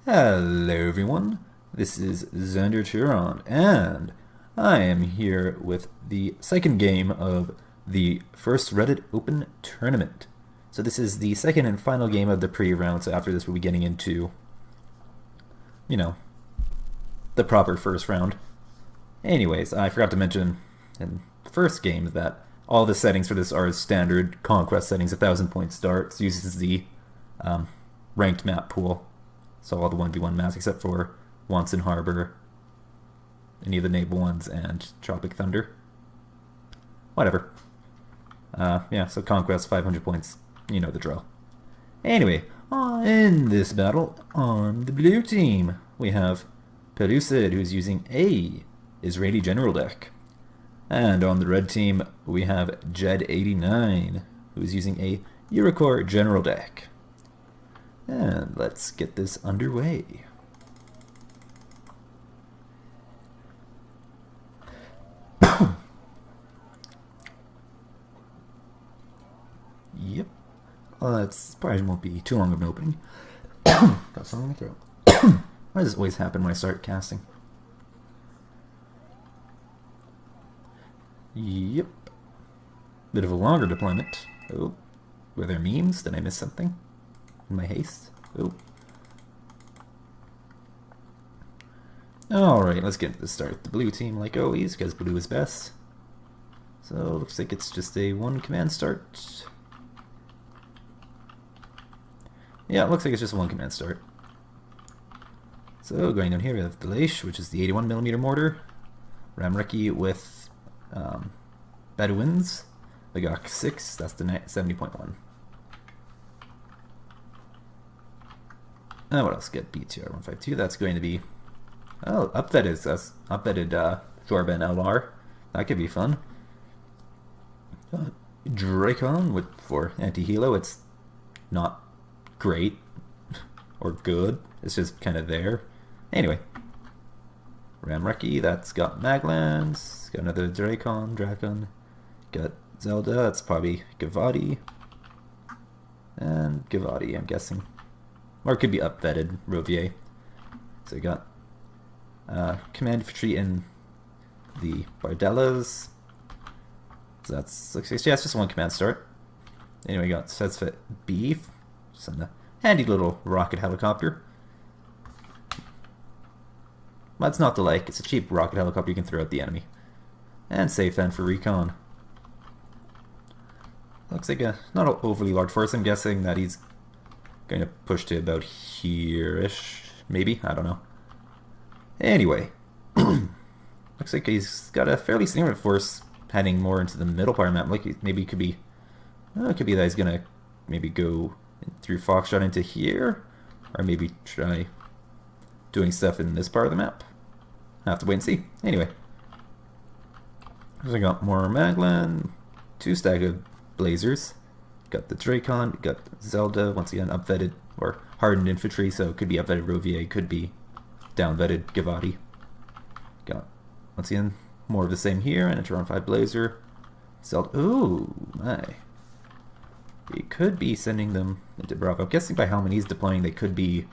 Hello everyone, this is Xander Turon, and I am here with the second game of the first Reddit Open Tournament. So this is the second and final game of the pre-round, so after this we'll be getting into, the proper first round. Anyways, I forgot to mention in the first game that all the settings for this are standard conquest settings, 1,000 point starts, uses the ranked map pool. So all the 1v1 maps except for Wanson Harbor, any of the naval ones, and Tropic Thunder. Whatever. Yeah, so Conquest, 500 points. You know the drill. Anyway, in this battle, on the blue team, we have Pellucid, who's using a Israeli general deck. And on the red team, we have JED89, who's using a Eurocore general deck. And let's get this underway. Yep. It's probably won't be too long of an opening. Got something in my throat. Why does this always happen when I start casting? Yep. Bit of a longer deployment. Oh. Were there memes? Did I miss something? In my haste. Oh. Alright, let's get to start the blue team like always, because blue is best. So, looks like it's just a one command start. Yeah, it looks like it's just one command start. So, going down here we have the Leish, which is the 81mm mortar. Ramreki with Bedouins. The Gok 6, that's the 70.1. What else? Get BTR152. That's going to be updated Jorben LR. That could be fun. Dracon for anti-helo. It's not great or good. It's just kind of there. Anyway, Ramreki. That's got Maglans. Got another Dracon. Got Zelda. That's probably Gavati. And Gavati, I'm guessing. Or it could be upvetted Rovier. So we got command infantry in the Bardellas. So that's looks like, yeah, it's just one command start. Anyway, we got Setsfit Beef, just a handy little rocket helicopter. But it's not the like, it's a cheap rocket helicopter you can throw at the enemy. And Safe then for recon. Looks like a not an overly large force. I'm guessing that he's going to push to about here-ish, maybe? I don't know. Anyway, looks like he's got a fairly significant force heading more into the middle part of the map. Like maybe it could be that he's going to maybe go through Foxtrot into here, or maybe try doing stuff in this part of the map. I'll have to wait and see. Anyway, I got more Maglan, 2 stack of Blazers. Got the Dracon, got Zelda, once again upvetted or hardened infantry, so it could be upvetted Rovier, could be downvetted Gavati. Got, once again, more of the same here, and a Turon 5 Blazer. Zelda, ooh, my. We could be sending them into Bravo. I'm guessing by how many he's deploying, they could be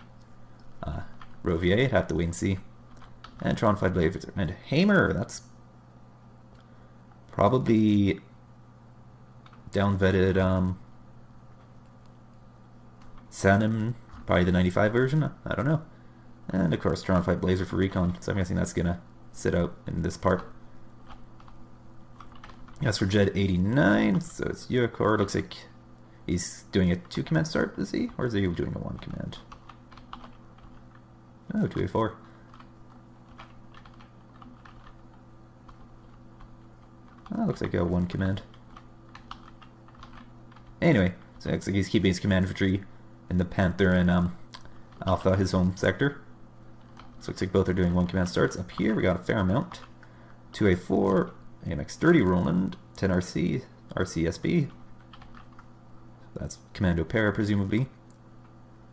Rovier, I'd have to wait and see. And Turon 5 Blazer, and Hamer, that's probably downvetted Sanem, probably the 95 version, I don't know. And of course Turon 5 Blazer for recon, so I'm guessing that's gonna sit out in this part. As for JED89, so it's Eurocore, looks like he's doing a 2 command start, is he? Or is he doing a 1 command? Oh, 2A4. Oh, looks like a 1 command. Anyway, so it looks like he's keeping his command infantry in the Panther and Alpha, his home sector. So it looks like both are doing 1 command starts. Up here we got a fair amount. 2A4, AMX30 Roland, 10 RC, RCSB. That's Commando Para, presumably.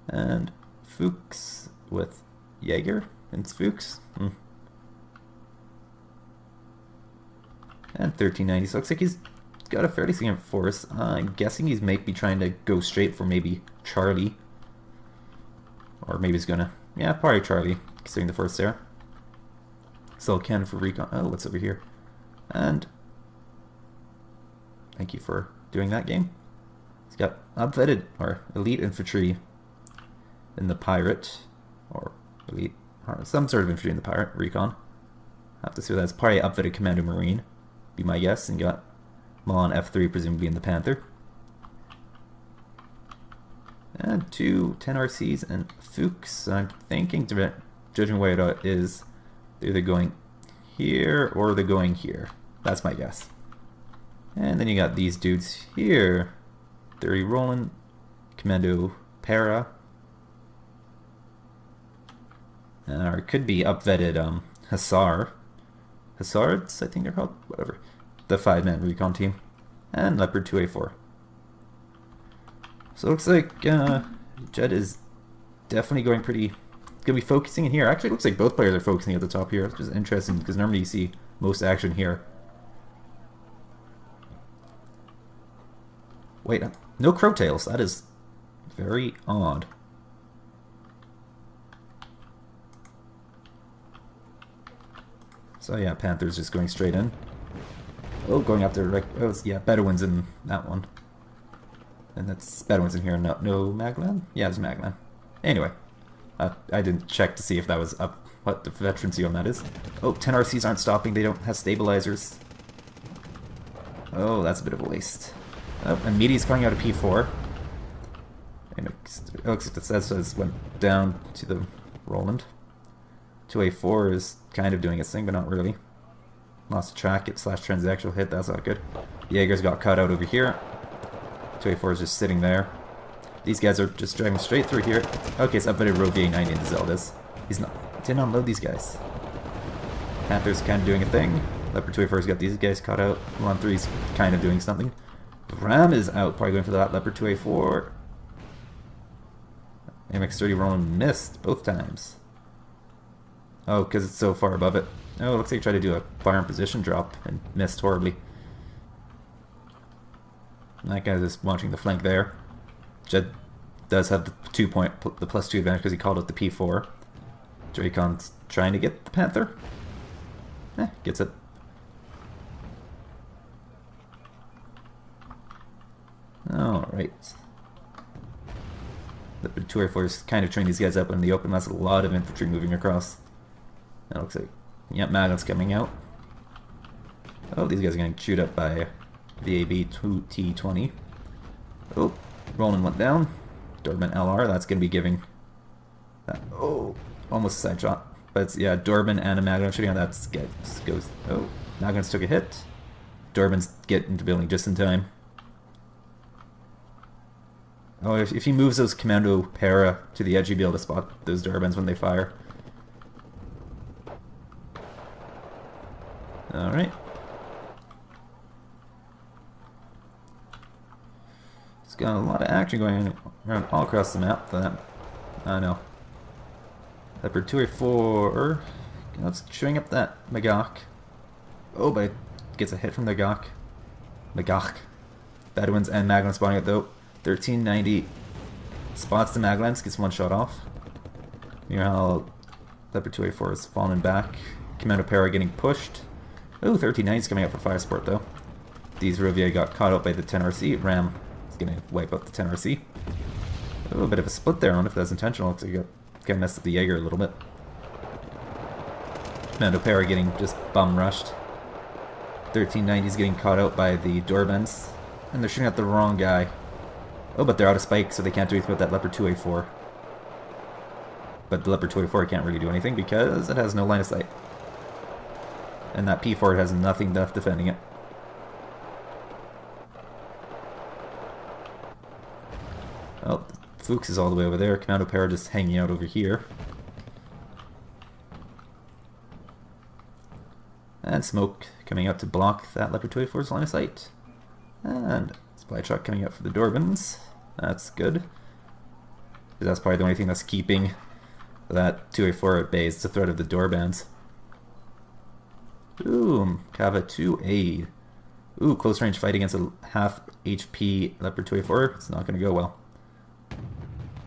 And Fuchs with Jaeger. And it's Fuchs. And 1390. So it looks like he's got a fairly significant force. I'm guessing he might be trying to go straight for maybe Charlie. Or maybe he's gonna... Yeah, probably Charlie, considering the first there. Still Ken for recon. Oh, what's over here? And... Thank you for doing that game. He's got upvetted, or elite infantry in the pirate. Or elite... Or some sort of infantry in the pirate, recon. Have to see what that's. Probably upvetted commando marine, be my guess. And got Milan F3 presumably in the Panther. And 2 10RCs and Fuchs. I'm thinking, judging where it is, they're either going here or they're going here. That's my guess. And then you got these dudes here. 30 Roland, Commando Para. Or it could be upvetted Hussar. Hussards, I think they're called. Whatever. The 5-man recon team. And Leopard 2A4. So it looks like Jed is definitely going pretty... Going to be focusing in here. Actually, it looks like both players are focusing at the top here, which is interesting because normally you see most action here. Wait, no crowtails. That is very odd. So yeah, Panther's just going straight in. Oh, going after... Oh, yeah, Bedouins in that one. And that's Bedouins in here. No Maglan? Yeah, it's Maglan. Anyway, I didn't check to see if that was up, what the veterancy on that is. Oh, 10 RCs aren't stopping. They don't have stabilizers. Oh, that's a bit of a waste. Oh, and Meaty's coming out of P4. And it looks like the says went down to the Roland. 2A4 is kind of doing its thing, but not really. Lost a track it / transactional hit. That's not good. Jaeger's got cut out over here. 2A4 is just sitting there. These guys are just driving straight through here. Okay, so I put a row JED89 into Zeldas. He's not... Didn't unload these guys. Panther's kind of doing a thing. Leopard 2A4's got these guys caught out. Milan 3's kind of doing something. Ram is out, probably going for that. Leopard 2A4. MX-30 Roland missed both times. Oh, because it's so far above it. Oh, it looks like he tried to do a fire in position drop and missed horribly. And that guy's just watching the flank there. Jed does have the the +2 advantage because he called out the P4. Dracon's trying to get the Panther. Gets it. Alright. The 2A4 is kind of training these guys up in the open. That's a lot of infantry moving across. That looks like... Yep, Magnum's coming out. Oh, these guys are getting chewed up by VAB T20. Oh, Roland went down. Dorban LR, that's going to be giving... That, oh, almost a side shot. But it's, yeah, Dorban and a Magnum shooting on that goes... Oh, Magnum's took a hit. Dorban's getting into building just in time. Oh, if he moves those Commando Para to the edge, you'll be able to spot those Durbans when they fire. Alright. It's got a lot of action going on around all across the map. I know. Leopard 2A4. It's chewing up that Magach. Oh, but it gets a hit from the Magach. Bedouins and Maglan spawning it though. 1390 spots the Maglans, gets one shot off. Meanwhile, Leopard 2A4 is falling back. Commando Para getting pushed. Oh, 1390 is coming out for fire support though. These Rovier got caught out by the 10RC. Ram is going to wipe out the 10RC. Oh, a bit of a split there. I wonder if that's intentional. Looks like you got messed up the Jaeger a little bit. Commando Para getting just bum rushed. 1390 is getting caught out by the Dorbans. And they're shooting at the wrong guy. Oh, but they're out of spike, so they can't do anything with that Leopard 2A4. But the Leopard 2A4 can't really do anything because it has no line of sight. And that P4 has nothing left defending it. Oh, Fuchs is all the way over there. Commando Para just hanging out over here. And smoke coming out to block that Leopard 2A4's line of sight. And supply truck coming out for the Dorbans. That's good. Because that's probably the only thing that's keeping that 2A4 at bay is the threat of the Dorbans. Boom. Kava 2A. Ooh, close range fight against a half HP Leopard 2A4. It's not going to go well.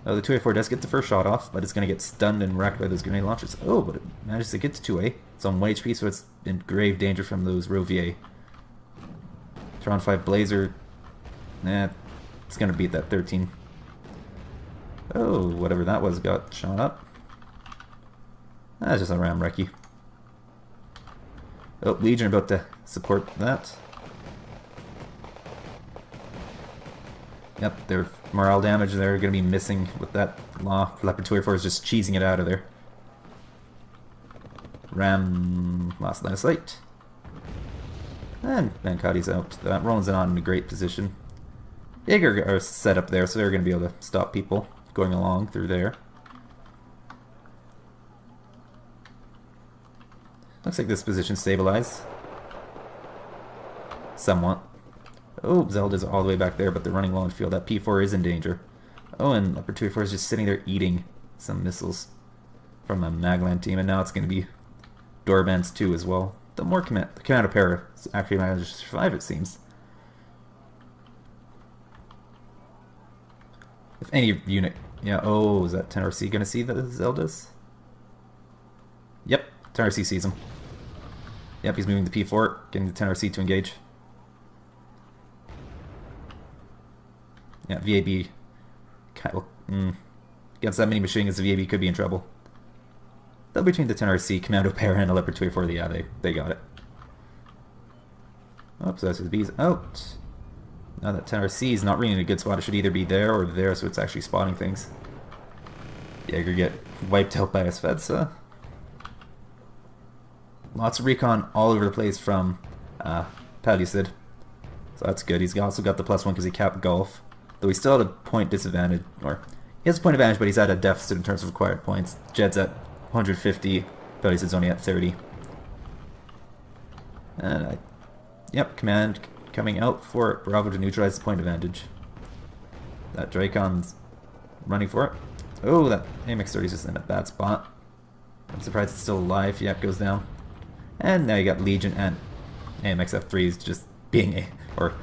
Oh, the 2A4 does get the first shot off, but it's going to get stunned and wrecked by those grenade launchers. Oh, but it manages to get to 2A. It's on 1 HP, so it's in grave danger from those Row VA. Tron 5 Blazer. Nah, it's going to beat that 13. Oh, whatever that was got shot up. That's just a ram recce. Oh, Legion about to support that. Yep, their morale damage they're going to be missing with that law. Leopard 2A4 is just cheesing it out of there. Ram lost line of sight. And Mancati's out. Roland's not in a great position. Jaeger are set up there, so they're going to be able to stop people going along through there. Looks like this position stabilized. Somewhat. Oh, Zelda's all the way back there, but they're running low on field. That P4 is in danger. Oh, and Leopard 2A4 is just sitting there eating some missiles from a Magland team, and now it's going to be Doorbands 2 as well. The more Commando Para actually managed to survive, it seems. If any unit... Yeah, oh, is that 10RC going to see the Zeldas? Yep, 10RC sees him. Yep, he's moving the P4, getting the 10RC to engage. Yeah, VAB... Against that many machine guns, the VAB could be in trouble. Though between the 10RC, Commando Para, and a Leopard 2A4, yeah, they got it. Oops, that's the B's out. Now that 10RC is not really in a good spot, it should either be there or there, so it's actually spotting things. Jaeger get wiped out by his Svedsa. Lots of recon all over the place from pellucid. So that's good. He's also got the +1 because he capped golf. Though he's still at a point disadvantage, or he has a point advantage, but he's at a deficit in terms of required points. Jed's at 150, pellucid's only at 30. And yep, command coming out for Bravo to neutralize the point advantage. That Dracon's running for it. Oh, that AMX-30 is just in a bad spot. I'm surprised it's still alive. Yep, goes down. And now you got Legion and AMX F3 is just being a... or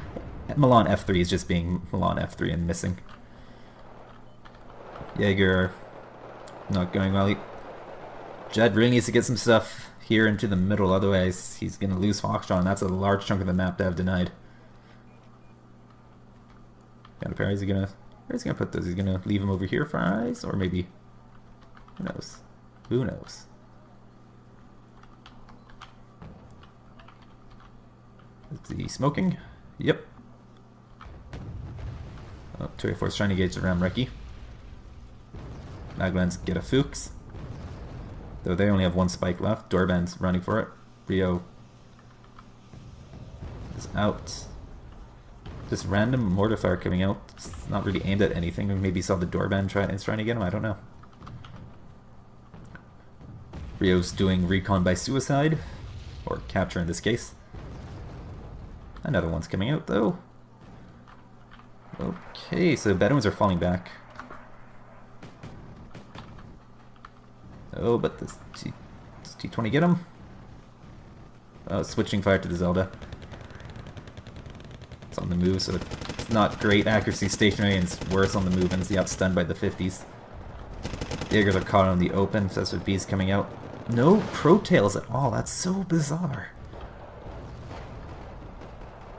Milan F3 is just being Milan F3 and missing. Jaeger not going well. Jed really needs to get some stuff here into the middle, otherwise he's going to lose Foxtrot, and that's a large chunk of the map to have denied. Where is he gonna put those? He's gonna leave him over here for our eyes, or maybe, who knows? Who knows? Is he smoking? Yep. Oh, 2A4's trying to engage the Ram Recce. Maglands get a Fuchs. Though they only have one spike left. Doorband's running for it. Rio is out. Just random mortar fire coming out. It's not really aimed at anything. Maybe saw the Doorband is trying to get him. I don't know. Rio's doing recon by suicide. Or capture in this case. Another one's coming out though. Okay, so Bedouins are falling back. Oh, but does T20 get him? Oh, switching fire to the Zelda. It's on the move, so it's not great accuracy stationary, and it's worse on the move, and it's outstunned by the 50s. Jaegers are caught on the open, so that's what B's coming out. No Protails at all, that's so bizarre.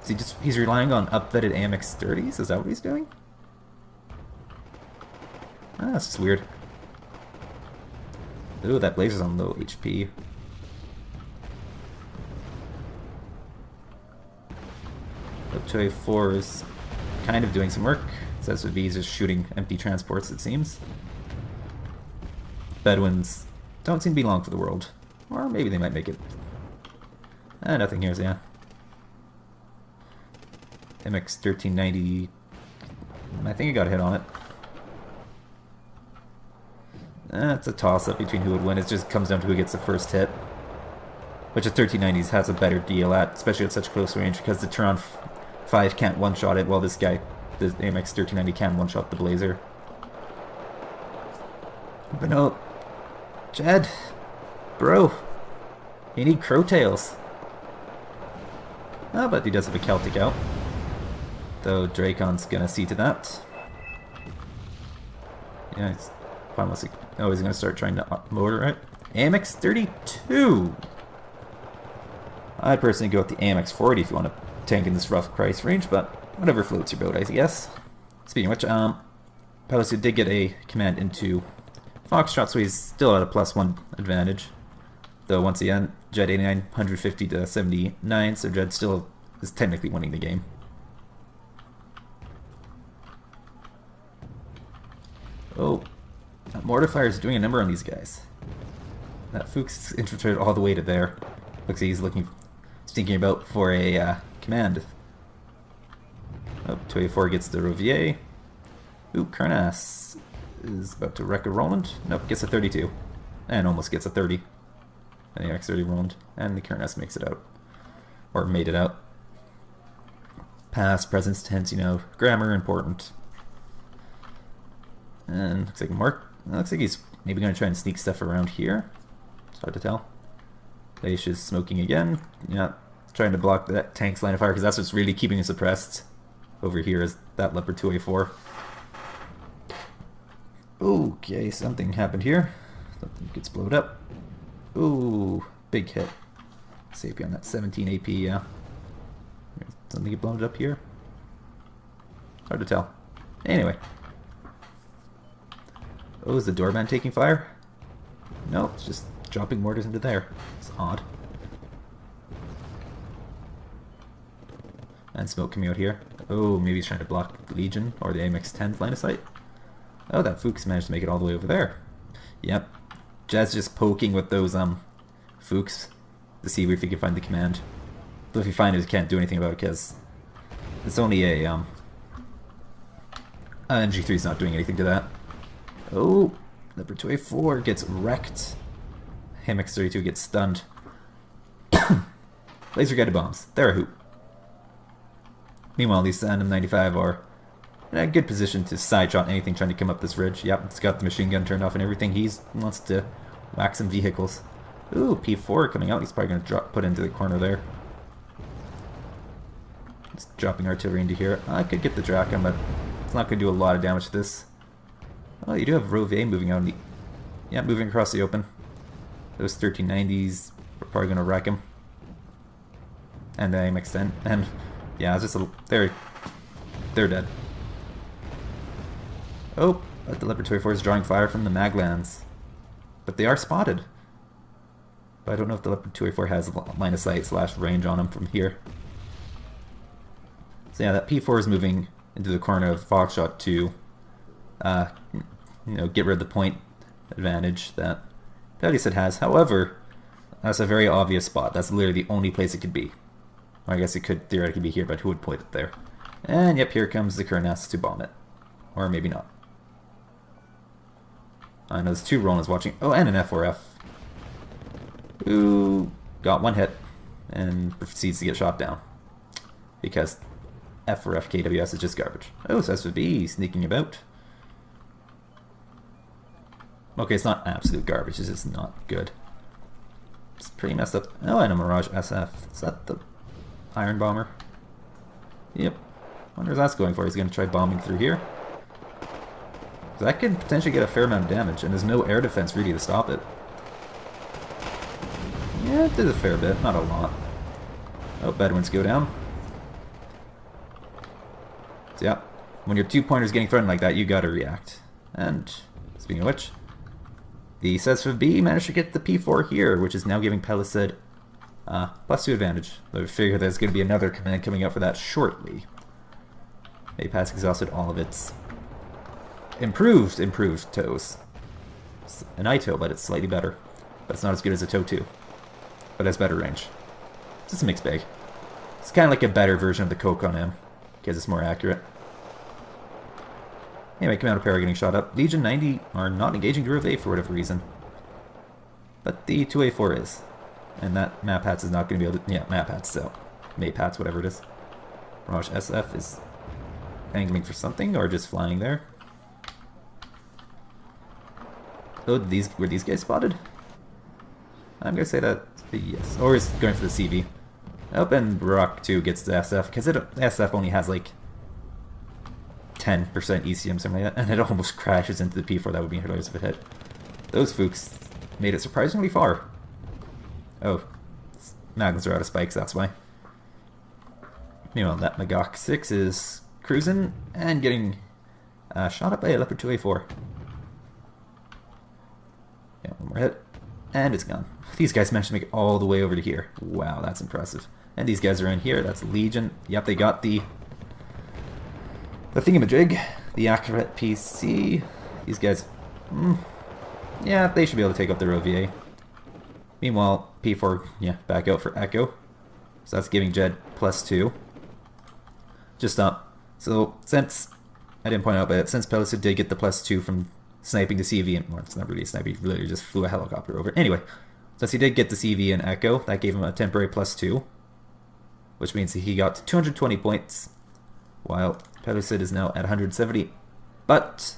Is he's relying on upvetted AMX-30s? Is that what he's doing? Ah, that's just weird. Ooh, that Blazer's on low HP. Up to A4 is kind of doing some work. Says with B's just shooting empty transports, it seems. Bedouins don't seem to be long for the world. Or maybe they might make it. Nothing here, so yeah. MX-1390, I think I got a hit on it. It's a toss-up between who would win. It just comes down to who gets the first hit. Which the 1390s has a better deal at, especially at such close range, because the Turon 5 can't one-shot it, while this guy, the AMX-1390, can one-shot the Blazer. But no, Jed, bro, you need Crowtails. Oh, but he does have a Celtic out. Though Dracon's gonna see to that. Yeah, he's almost like, oh, he's gonna start trying to motor it. AMX 32. I'd personally go with the AMX 40 if you want to tank in this rough price range, but whatever floats your boat, I guess. Speaking of which, pellucid did get a command into Foxtrot, so he's still at a +1 advantage. Though once again, JED89 150 to 79, so Jed still is technically winning the game. Oh, that mortar fire is doing a number on these guys. That Fuchs infiltrated all the way to there. Looks like he's thinking about for a command. Oh, 284 gets the Rovier. Ooh, Kernas is about to wreck a Roland. Nope, gets a 32. And almost gets a 30. And the X30 Roland. And the Kernas makes it out. Or made it out. Past, present tense, you know, grammar important. And looks like he's maybe going to try and sneak stuff around here. It's hard to tell. Leish is smoking again. Yeah, trying to block that tank's line of fire because that's what's really keeping us suppressed. Over here is that Leopard 2A4. Okay, something happened here. Something gets blowed up. Ooh, big hit. Safety on that 17 AP, yeah. Something get blown up here. Hard to tell. Anyway. Oh, is the doorbell taking fire? No, it's just dropping mortars into there. It's odd. And smoke coming out here. Oh, maybe he's trying to block Legion or the AMX-10's line of sight. Oh, that Fuchs managed to make it all the way over there. Yep. Jed's just poking with those Fuchs to see if he can find the command. But if he finds it, he can't do anything about it because it's only a MG3's not doing anything to that. Oh, Leopard 2A4 gets wrecked. AMX-32 gets stunned. Laser guided bombs. They're a hoop. Meanwhile, these M95 are in a good position to side shot anything trying to come up this ridge. Yep, it's got the machine gun turned off and everything. He wants to whack some vehicles. Ooh, P4 coming out. He's probably going to put into the corner there. Just dropping artillery into here. I could get the Draken, but it's not going to do a lot of damage to this. Oh, you do have Rovier moving out in the... Yeah, moving across the open. Those 1390s are probably going to wreck him. And the AMX-10. And, yeah, it's just a... They're dead. Oh, but the Leopard 2A4 is drawing fire from the Maglands. But they are spotted. But I don't know if the Leopard 2A4 has a line of sight / range on him from here. So yeah, that P4 is moving into the corner of Foxtrot to get rid of the point advantage that pellucid has. However, that's a very obvious spot. That's literally the only place it could be. Or I guess it could theoretically be here, but who would point it there? And yep, here comes the Kernas to bomb it. Or maybe not. I know there's 2 Rolands watching. Oh, and an F4F. Who got 1 hit and proceeds to get shot down. Because F4F KWS is just garbage. Oh, so SFB sneaking about. Okay, it's not absolute garbage, it's just not good. It's pretty messed up. Oh, and a Mirage SF. Is that the Iron Bomber? Yep. Wonder what that's going for. He's going to try bombing through here. That could potentially get a fair amount of damage, and there's no air defense really to stop it. Yeah, it did a fair bit, not a lot. Oh, Bedouins go down. So yeah, when your 2-pointer's getting threatened like that, you gotta react. And speaking of which, the SSFB managed to get the P4 here, which is now giving pellucid +2 advantage. I figure there's going to be another command coming out for that shortly. APAT's exhausted all of its improved tows. It's an ITO, but it's slightly better. But it's not as good as a TOW 2. But it has better range. It's just a mixed bag. It's kind of like a better version of the Coke on M, because it's more accurate. Anyway, Commando pair are getting shot up. Legion 90 are not engaging the Rovier for whatever reason. But the 2A4 is. And that Map-Hats is not going to be able to... Yeah, Map-Hats, so... Map-Hats, whatever it is. Mirage SF is angling for something, or just flying there. Oh, were these guys spotted? I'm going to say that yes. Or he's going for the CV. Oh, and Rock 2 gets the SF, because the SF only has like 10% ECM, something like that, and it almost crashes into the P4. That would be hilarious if it hit. Those Fuchs made it surprisingly far. Oh, Magnums are out of spikes, that's why. Meanwhile, that Magok 6 is cruising and getting shot up by a Leopard 2A4. Yeah, one more hit, and it's gone. These guys managed to make it all the way over to here. Wow, that's impressive. And these guys are in here. That's Legion. Yep, they got the thingamajig, the accurate PC. These guys, yeah, they should be able to take up their OVA. Meanwhile, P4, yeah, back out for Echo. So that's giving JED +2. Just up. So since, I didn't point out, but since pellucid did get the +2 from sniping the CV, and well, it's not really a snipe, he literally just flew a helicopter over. Anyway, since he did get the CV and Echo, that gave him a temporary +2, which means he got 220 points, while pellucid is now at 170. But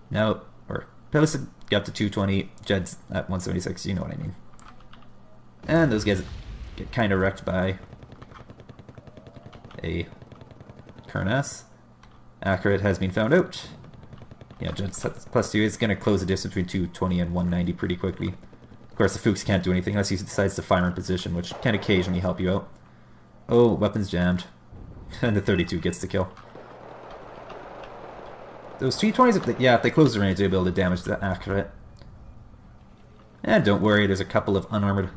now, or pellucid got to 220, JED's at 176, you know what I mean. And those guys get kind of wrecked by a Kern-S. Accurate has been found out. Yeah, JED's +2 is going to close the distance between 220 and 190 pretty quickly. Of course, the Fuchs can't do anything unless he decides to fire in position, which can occasionally help you out. Oh, weapons jammed. And the 32 gets the kill. Those T20s, yeah, if they close the range, they'll be able to damage that Accurate. And don't worry, there's a couple of unarmored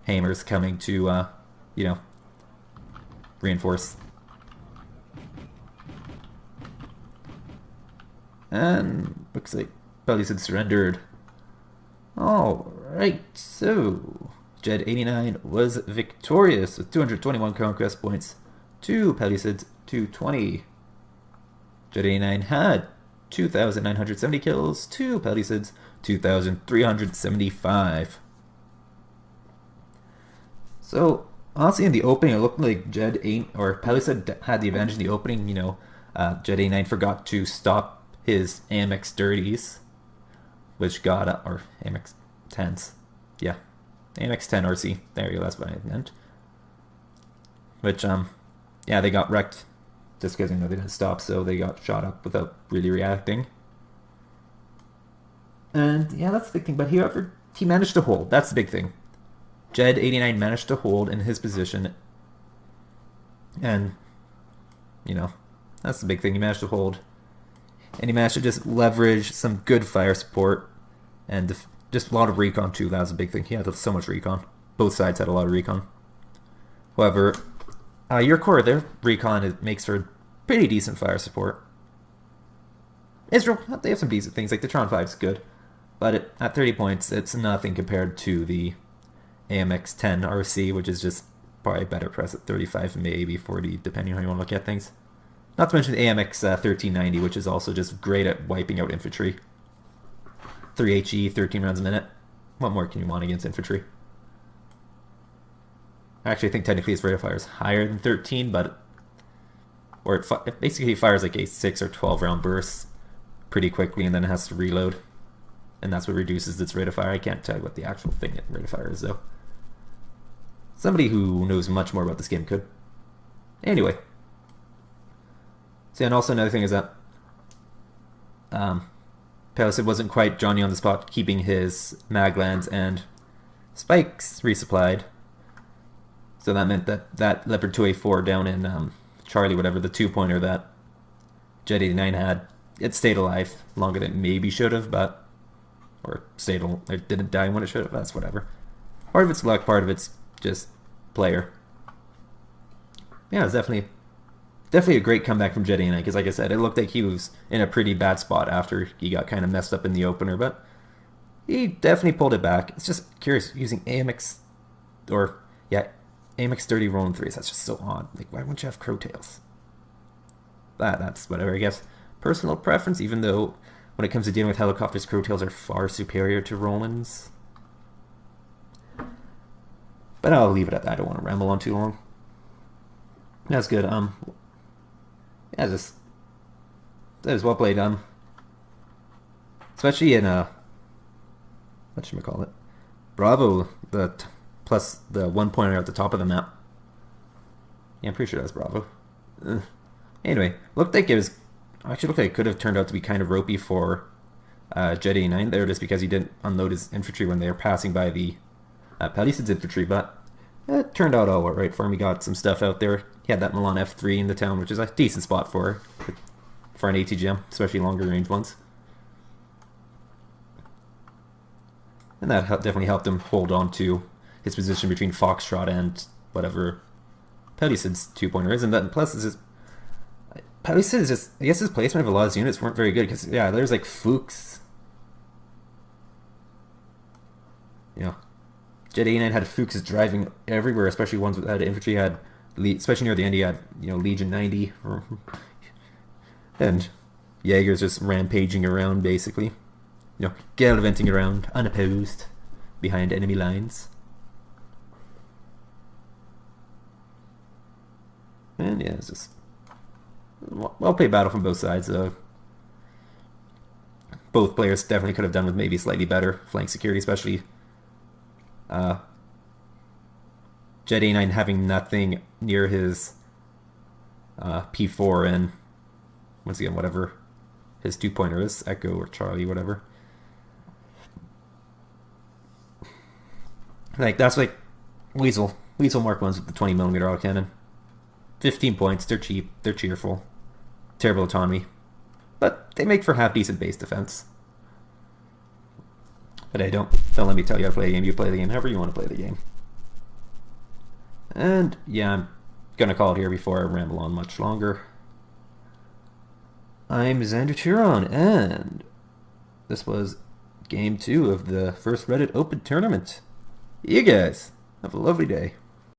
Hammers coming to, you know, reinforce. And looks like pellucid surrendered. Alright, so JED89 was victorious with 221 conquest points to pellucid's 220. JED89 had 2,970 kills to pellucid's 2,375. So honestly, in the opening, it looked like JED8 or pellucid had the advantage in the opening. You know, JED89 forgot to stop his AMX 30s, which got or AMX 10s, yeah, AMX 10 RC. There you go. That's what I meant. Which yeah, they got wrecked just because, you know, they didn't stop, so they got shot up without really reacting. And yeah, that's the big thing. But he managed to hold. That's the big thing. JED89 managed to hold in his position, and you know, that's the big thing. He managed to hold, and he managed to just leverage some good fire support and just a lot of recon too. That was a big thing. He had so much recon. Both sides had a lot of recon. However, your core, their recon makes for pretty decent fire support. Israel, they have some decent things, like the Tron 5 is good, but at 30 points, it's nothing compared to the AMX 10 RC, which is just probably better press at 35, maybe 40, depending on how you want to look at things. Not to mention the AMX 1390, which is also just great at wiping out infantry. 3 HE, 13 rounds a minute. What more can you want against infantry? Actually, I think technically his rate of fire is higher than 13, but it basically fires like a 6 or 12 round bursts pretty quickly, and then it has to reload, and that's what reduces its rate of fire. I can't tell you what the actual thing rate of fire is, though. Somebody who knows much more about this game could. Anyway. So, and also another thing is that pellucid wasn't quite Johnny on the spot, keeping his maglands and spikes resupplied. So that meant that Leopard 2A4 down in Charlie, whatever, the 2-pointer that JED89 had, it stayed alive longer than it maybe should have, but it didn't die when it should have. That's whatever. Part of it's luck, part of it's just player. Yeah, it's definitely a great comeback from JED89, because like I said, it looked like he was in a pretty bad spot after he got kind of messed up in the opener, but he definitely pulled it back. It's just curious, using AMX, or yeah, AMX 30 rolling 3s, that's just so odd. Like, why wouldn't you have crowtails? That's whatever, I guess. Personal preference, even though when it comes to dealing with helicopters, crowtails are far superior to Rollins. But I'll leave it at that. I don't want to ramble on too long. That's good. Yeah, that is well played. Especially in whatchamacallit, Bravo, plus the 1-pointer at the top of the map. Yeah, I'm pretty sure that's Bravo. Anyway, looked like it was actually looked like it could have turned out to be kind of ropey for JED89 there, just because he didn't unload his infantry when they were passing by the pellucid infantry, but it turned out all right for him. He got some stuff out there. He had that Milan F3 in the town, which is a decent spot for an ATGM, especially longer range ones. And that definitely helped him hold on to his position between Foxtrot and whatever pellucid's 2-pointer is. And then plus, pellucid is just, I guess his placement of a lot of his units weren't very good, because, yeah, there's like Fuchs. You know, JED89 had Fuchs driving everywhere, especially ones that had infantry. Had, especially near the end, he had, you know, Legion 90. And Jaegers just rampaging around, basically. You know, gallivanting around, unopposed, behind enemy lines. And yeah, it's just well-played battle from both sides. Both players definitely could have done with maybe slightly better flank security, especially JED89 having nothing near his P4 and, once again, whatever his 2-pointer is, Echo or Charlie, whatever. Like, that's like Weasel Mark 1s with the 20mm autocannon. 15 points, they're cheap, they're cheerful. Terrible autonomy. But they make for half-decent base defense. But hey, don't let me tell you how to play the game. You play the game however you want to play the game. And yeah, I'm gonna call it here before I ramble on much longer. I'm Xander Turon, and this was Game 2 of the first Reddit Open Tournament. You guys have a lovely day.